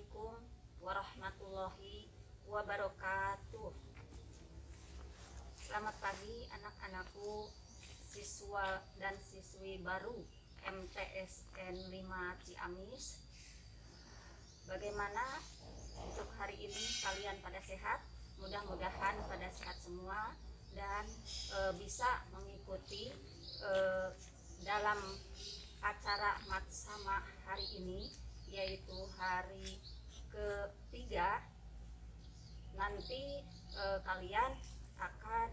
Assalamualaikum warahmatullahi wabarakatuh. Selamat pagi anak-anakku, siswa dan siswi baru MTSN 5 Ciamis. Bagaimana untuk hari ini kalian pada sehat? Mudah-mudahan pada sehat semua dan bisa mengikuti dalam acara Matsama hari ini, yaitu hari ketiga. Nanti kalian akan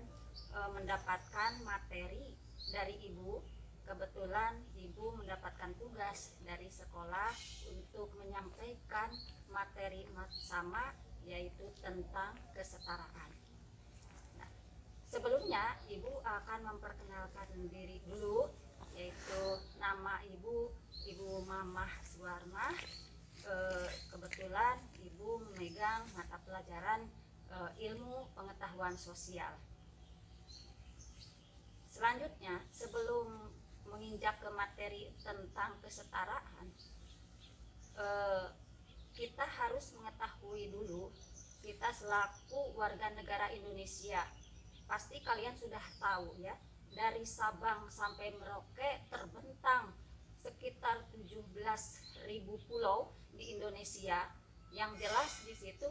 mendapatkan materi dari ibu. Kebetulan ibu mendapatkan tugas dari sekolah untuk menyampaikan materi Matsama, yaitu tentang kesetaraan. Nah, sebelumnya ibu akan memperkenalkan diri dulu, yaitu nama ibu Mamah Suwarmah. Kebetulan ibu memegang mata pelajaran ilmu pengetahuan sosial. Selanjutnya, sebelum menginjak ke materi tentang kesetaraan, kita harus mengetahui dulu, kita selaku warga negara Indonesia, pasti kalian sudah tahu ya, dari Sabang sampai Merauke terbentang sekitar 17.000 pulau di Indonesia. Yang jelas di situ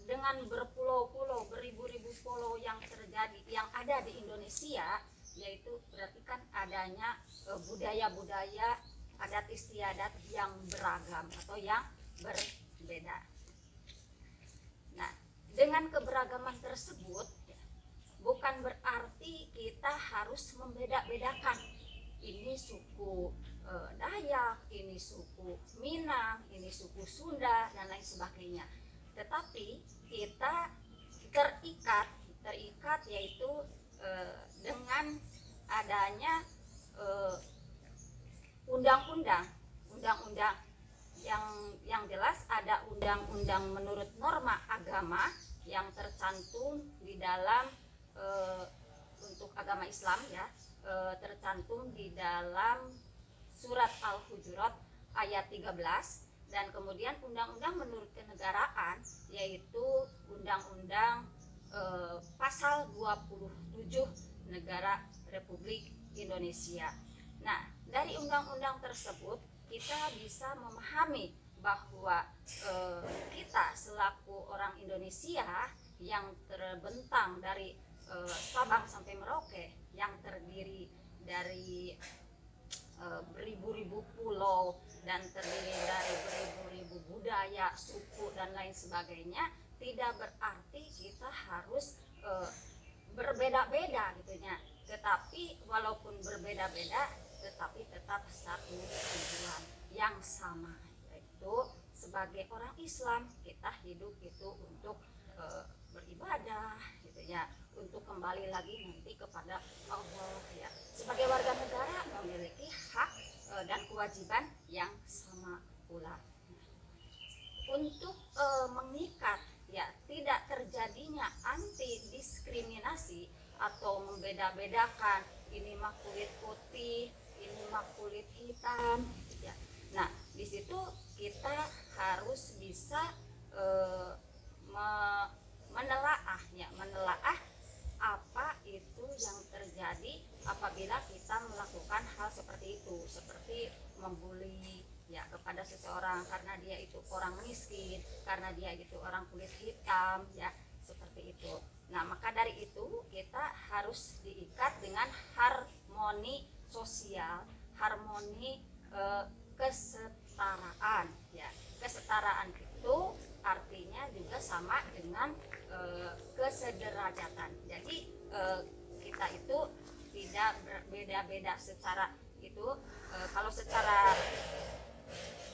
dengan berpulau-pulau, beribu-ribu pulau yang terjadi, yang ada di Indonesia, yaitu berarti kan adanya budaya-budaya, adat istiadat yang beragam atau yang berbeda. Nah, dengan keberagaman tersebut bukan berarti kita harus membeda-bedakan. Ini suku Dayak, ini suku Minang, ini suku Sunda, dan lain sebagainya. Tetapi kita terikat yaitu dengan adanya undang-undang yang jelas. Ada undang-undang menurut norma agama yang tercantum di dalam untuk agama Islam ya, tercantum di dalam surat Al-Hujurat ayat 13, dan kemudian undang-undang menurut kenegaraan yaitu undang-undang pasal 27 Negara Republik Indonesia. Nah, dari undang-undang tersebut kita bisa memahami bahwa kita selaku orang Indonesia yang terbentang dari Sabang sampai Merauke, yang terdiri dari beribu-ribu pulau dan terdiri dari beribu-ribu budaya, suku, dan lain sebagainya, tidak berarti kita harus berbeda-beda gitu ya. Tetapi walaupun berbeda-beda, tetapi tetap satu tujuan yang sama, yaitu sebagai orang Islam kita hidup itu untuk beribadah gitu ya, untuk kembali lagi nanti kepada Allah ya. Sebagai warga negara memiliki hak dan kewajiban yang sama pula. Untuk mengikat ya, tidak terjadinya anti diskriminasi atau membeda-bedakan, ini mah kulit putih, ini mah kulit hitam ya. Nah, di situ kita harus bisa menelaah apa itu yang terjadi apabila kita melakukan hal seperti itu, seperti membuli ya kepada seseorang karena dia itu orang miskin, karena dia itu orang kulit hitam ya, seperti itu. Nah, maka dari itu kita harus diikat dengan harmoni sosial, harmoni kesetaraan ya. Kesetaraan itu artinya juga sama dengan kesederajatan. Jadi kita itu tidak berbeda-beda secara itu, kalau secara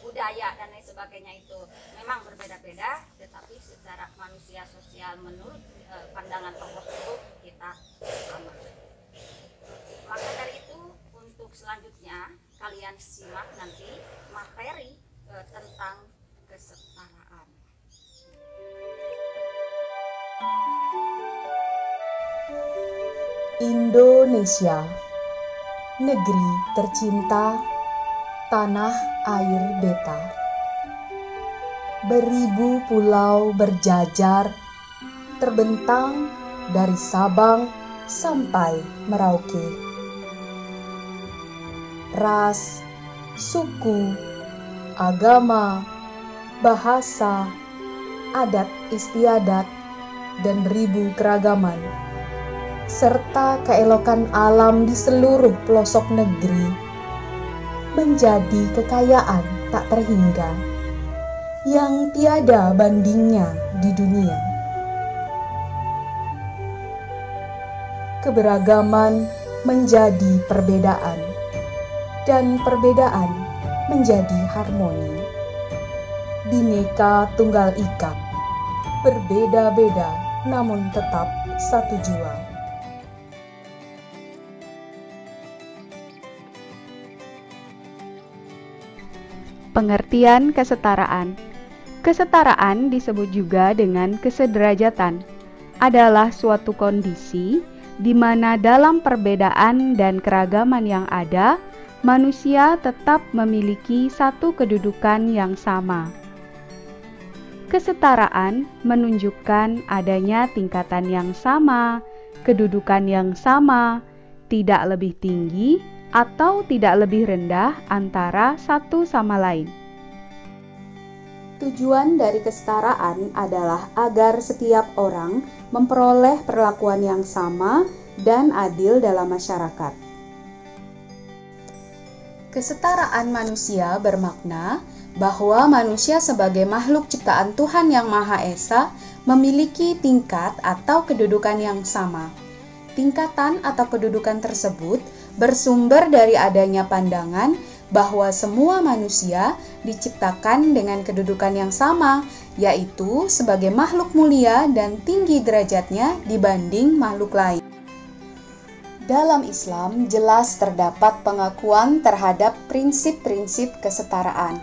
budaya dan lain sebagainya itu memang berbeda-beda, tetapi secara manusia sosial menurut pandangan Allah itu kita sama. Maka dari itu untuk selanjutnya kalian simak nanti materi tentang kesetaraan. Indonesia, negeri tercinta, tanah air beta. Beribu pulau berjajar, terbentang dari Sabang sampai Merauke. Ras, suku, agama, bahasa, adat istiadat, dan ribu keragaman, serta keelokan alam di seluruh pelosok negeri menjadi kekayaan tak terhingga yang tiada bandingnya di dunia. Keberagaman menjadi perbedaan, dan perbedaan menjadi harmoni. Bhinneka Tunggal Ika, berbeda-beda namun tetap satu jua. Pengertian kesetaraan. Kesetaraan disebut juga dengan kesederajatan, adalah suatu kondisi di mana dalam perbedaan dan keragaman yang ada, manusia tetap memiliki satu kedudukan yang sama. Kesetaraan menunjukkan adanya tingkatan yang sama, kedudukan yang sama, tidak lebih tinggi atau tidak lebih rendah antara satu sama lain. Tujuan dari kesetaraan adalah agar setiap orang memperoleh perlakuan yang sama dan adil dalam masyarakat. Kesetaraan manusia bermakna bahwa manusia sebagai makhluk ciptaan Tuhan Yang Maha Esa memiliki tingkat atau kedudukan yang sama. Tingkatan atau kedudukan tersebut bersumber dari adanya pandangan bahwa semua manusia diciptakan dengan kedudukan yang sama, yaitu sebagai makhluk mulia dan tinggi derajatnya dibanding makhluk lain. Dalam Islam jelas terdapat pengakuan terhadap prinsip-prinsip kesetaraan.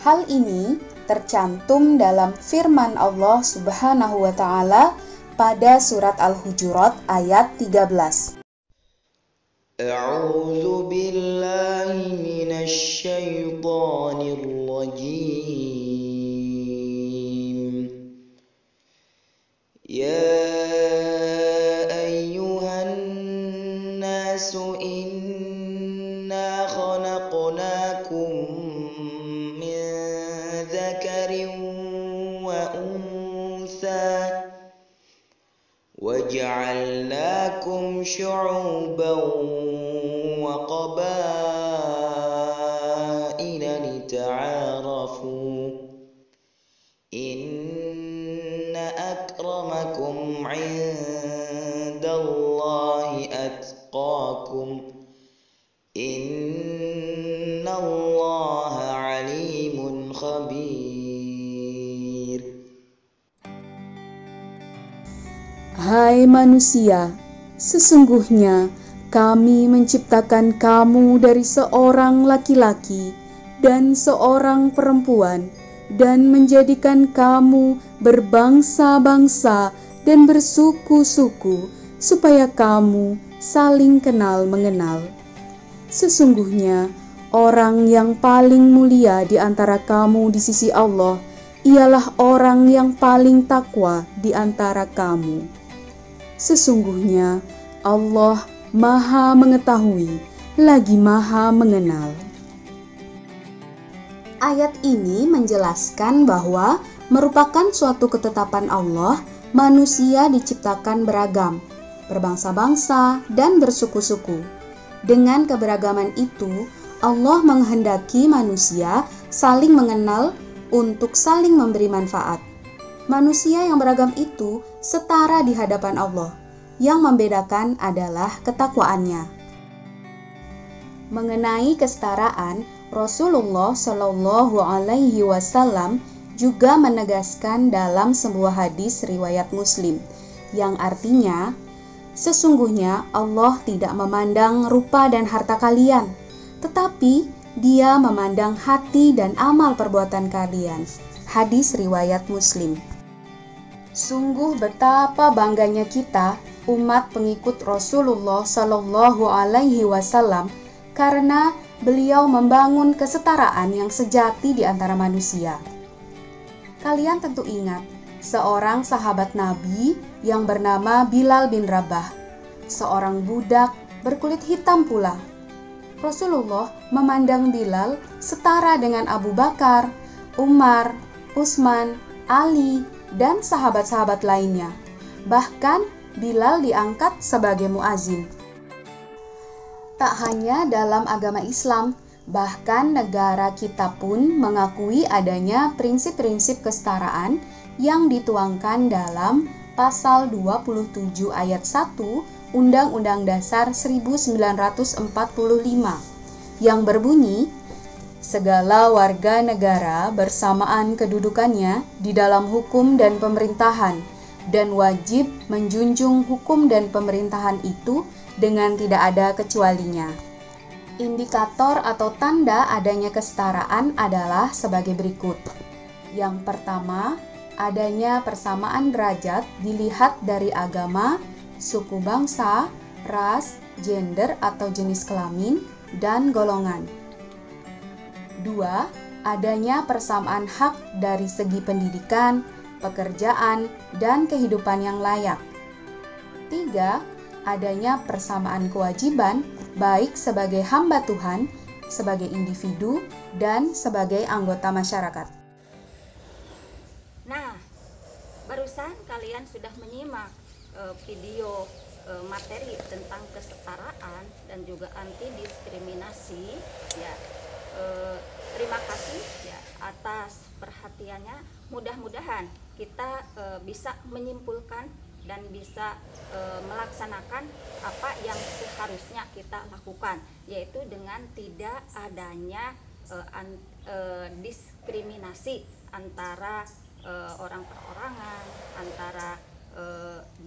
Hal ini tercantum dalam firman Allah Subhanahu wa Ta'ala pada surat Al-Hujurat ayat 13. A'udzu billahi minasy syaithanir rajim. Ya ayyuhan nasu inna khalaqnakum min dzakarin wa untha وَجَعَلْنَاكُمْ شُعُوبًا وَقَبَائِلَ لِتَعَارَفُوا إِنَّ أَكْرَمَكُمْ عِندَ اللَّهِ أَتْقَاكُمْ إِنَّ اللَّهَ عَلِيمٌ خَبِيرٌ. Hai manusia, sesungguhnya kami menciptakan kamu dari seorang laki-laki dan seorang perempuan, dan menjadikan kamu berbangsa-bangsa dan bersuku-suku, supaya kamu saling kenal mengenal. Sesungguhnya orang yang paling mulia di antara kamu di sisi Allah ialah orang yang paling takwa di antara kamu. Sesungguhnya Allah Maha Mengetahui lagi Maha Mengenal. Ayat ini menjelaskan bahwa merupakan suatu ketetapan Allah, manusia diciptakan beragam, berbangsa-bangsa dan bersuku-suku. Dengan keberagaman itu, Allah menghendaki manusia saling mengenal untuk saling memberi manfaat. Manusia yang beragam itu setara di hadapan Allah. Yang membedakan adalah ketakwaannya. Mengenai kesetaraan, Rasulullah Shallallahu Alaihi Wasallam juga menegaskan dalam sebuah hadis riwayat Muslim, yang artinya, sesungguhnya Allah tidak memandang rupa dan harta kalian, tetapi Dia memandang hati dan amal perbuatan kalian. Hadis riwayat Muslim. Sungguh betapa bangganya kita, umat pengikut Rasulullah Shallallahu Alaihi Wasallam, karena beliau membangun kesetaraan yang sejati di antara manusia. Kalian tentu ingat seorang sahabat Nabi yang bernama Bilal bin Rabah, seorang budak berkulit hitam pula. Rasulullah memandang Bilal setara dengan Abu Bakar, Umar, Utsman, Ali, dan sahabat-sahabat lainnya. Bahkan Bilal diangkat sebagai muazin. Tak hanya dalam agama Islam, bahkan negara kita pun mengakui adanya prinsip-prinsip kesetaraan yang dituangkan dalam pasal 27 ayat 1 Undang-Undang Dasar 1945 yang berbunyi, segala warga negara bersamaan kedudukannya di dalam hukum dan pemerintahan dan wajib menjunjung hukum dan pemerintahan itu dengan tidak ada kecualinya. Indikator atau tanda adanya kesetaraan adalah sebagai berikut. Yang pertama, adanya persamaan derajat dilihat dari agama, suku bangsa, ras, gender atau jenis kelamin, dan golongan. 2. Adanya persamaan hak dari segi pendidikan, pekerjaan, dan kehidupan yang layak. 3. Adanya persamaan kewajiban baik sebagai hamba Tuhan, sebagai individu, dan sebagai anggota masyarakat. Nah, barusan kalian sudah menyimak video materi tentang kesetaraan dan juga anti diskriminasi ya. Terima kasih ya atas perhatiannya. Mudah-mudahan kita bisa menyimpulkan dan bisa melaksanakan apa yang seharusnya kita lakukan, yaitu dengan tidak adanya diskriminasi antara orang perorangan, antara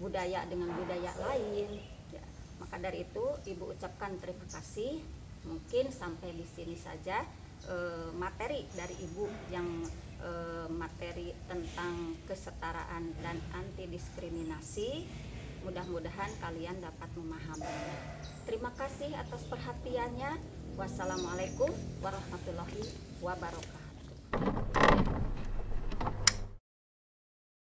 budaya dengan budaya lain ya. Maka dari itu Ibu ucapkan terima kasih. Mungkin sampai di sini saja materi dari Ibu yang materi tentang kesetaraan dan anti diskriminasi. Mudah-mudahan kalian dapat memahaminya. Terima kasih atas perhatiannya. Wassalamualaikum warahmatullahi wabarakatuh.